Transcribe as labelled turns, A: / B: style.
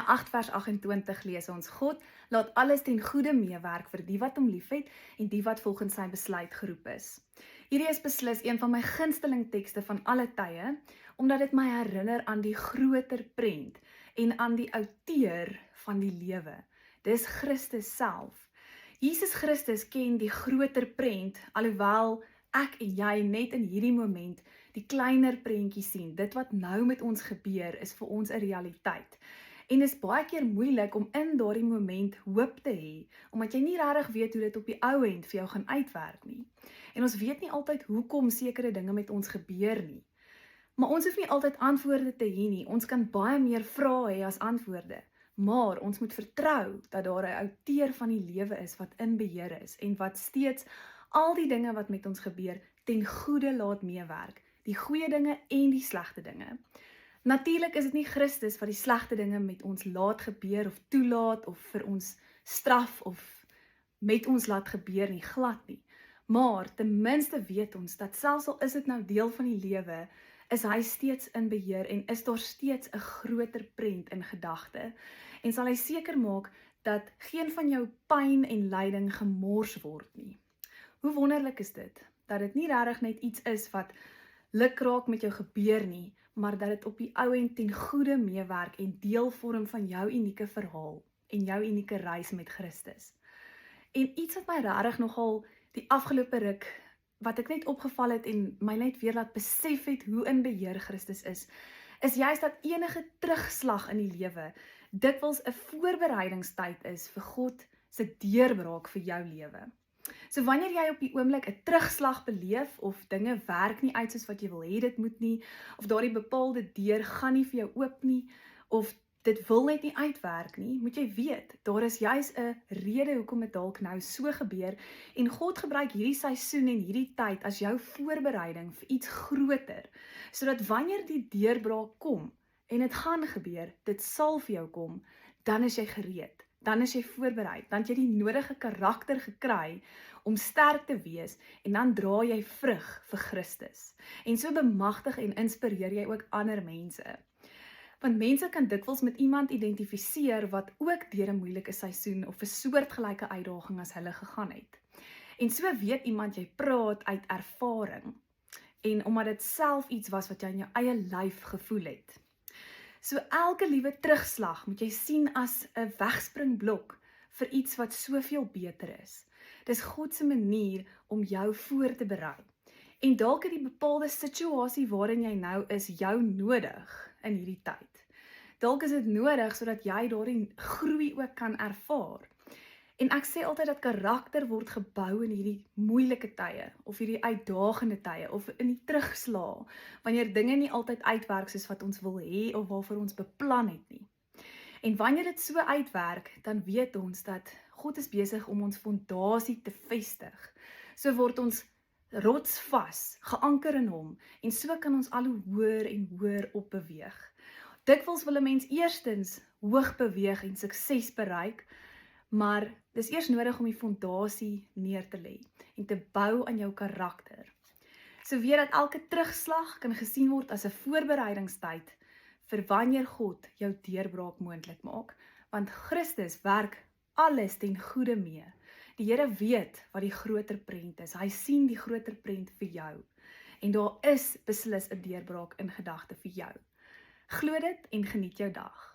A: 8 vers 28 lees ons, God laat alles ten goeie meewerk vir die wat hom liefhet en die wat volgens sy besluit geroep is. Hierdie is beslis een van my gunsteling tekste van alle tye, omdat dit my herinner aan die groter prent en aan die outeur van die lewe. Dis Christus self. Jesus Christus ken die groter prent, alhoewel ek en jy net in hierdie moment die kleiner prentjie sien. Dit wat nou met ons gebeur is vir ons 'n realiteit. En is baie keer moeilik om in daardie moment hoop te hê, omdat jy nie regtig weet hoe dit op die ou end vir jou gaan uitwerk nie. En ons weet nie altyd hoekom sekere dinge met ons gebeur nie. Maar ons hoef nie altyd antwoorde te hê nie. Ons kan baie meer vrae hê as antwoorde. Maar ons moet vertrou dat daar 'n outeur van die lewe is wat in beheer is en wat steeds al die dinge wat met ons gebeur ten goeie laat meewerk, die goeie dinge en die slegte dinge. Natuurlik is dit nie Christus wat die slegte dinge met ons laat gebeur of toelaat of vir ons straf of met ons laat gebeur nie, glad nie. Maar ten minste weet ons dat selfs al is dit nou deel van die lewe, is hy steeds in beheer en is daar steeds 'n groter prent in gedagte. En sal hy seker maak dat geen van jou pyn en lyding gemors word nie. Hoe wonderlik is dit, dat dit nie regtig net iets is wat lukraak met jou gebeur nie, maar dat dit op die ou end ten goeie meewerk en deel vorm van jou unieke verhaal en jou unieke reis met Christus. En iets wat my regtig nogal die afgelope ruk, wat ek net opgeval het en my net weer laat besef het hoe in beheer Christus is juist dat enige terugslag in die lewe dikwels 'n voorbereidingstyd is vir God se deurbraak vir jou lewe. So wanneer jy op die oomblik 'n terugslag beleef of dinge werk nie uit soos wat jy wil hê dit moet nie, of daardie bepaalde deur gaan nie vir jou oop nie, of dit wil net nie uitwerk nie, moet jy weet, daar is juis 'n rede hoekom dit dalk nou so gebeur en God gebruik hierdie seisoen en hierdie tyd as jou voorbereiding vir iets groter, sodat wanneer die deurbraak kom en dit gaan gebeur, dit sal vir jou kom, dan is jy gereed. Dan is jy voorbereid, dan het jy die nodige karakter gekry om sterk te wees en dan dra jy vrug vir Christus. En so bemagtig en inspireer jy ook ander mense. Want mense kan dikwels met iemand identifiseer wat ook deur 'n moeilike seisoen of 'n soortgelyke uitdaging as hulle gegaan het. En so weet iemand jy praat uit ervaring en omdat dit self iets was wat jy in jou eie lyf gevoel het. So elke liewe terugslag moet jy sien as 'n wegspringblok vir iets wat soveel beter is. Dis God se manier om jou voor te berei. En dalk het die bepaalde situasie waarin jy nou is jou nodig in hierdie tyd. Dalk is dit nodig sodat jy daardie groei ook kan ervaar. En ek sê altyd dat karakter word gebou in hierdie moeilike tye, of hierdie uitdagende tye, of in die terugslae, wanneer dinge nie altyd uitwerk soos wat ons wil hê, of waarvoor ons beplan het nie. En wanneer dit so uitwerk, dan weet ons dat God is besig om ons fondasie te vestig. So word ons rotsvas, geanker in hom, en so kan ons al hoe hoër en hoër opbeweeg. Dikwels wil 'n mens eerstens hoog beweeg en sukses bereik, maar dis eers nodig om die fondasie neer te lê en te bou aan jou karakter. So weet dat elke terugslag kan gesien word as 'n voorbereidingstyd vir wanneer God jou deurbraak moontlik maak, want Christus werk alles ten goeie mee. Die Here weet wat die groter prent is. Hy sien die groter prent vir jou. En daar is beslis 'n deurbraak in gedagte vir jou. Glo dit en geniet jou dag.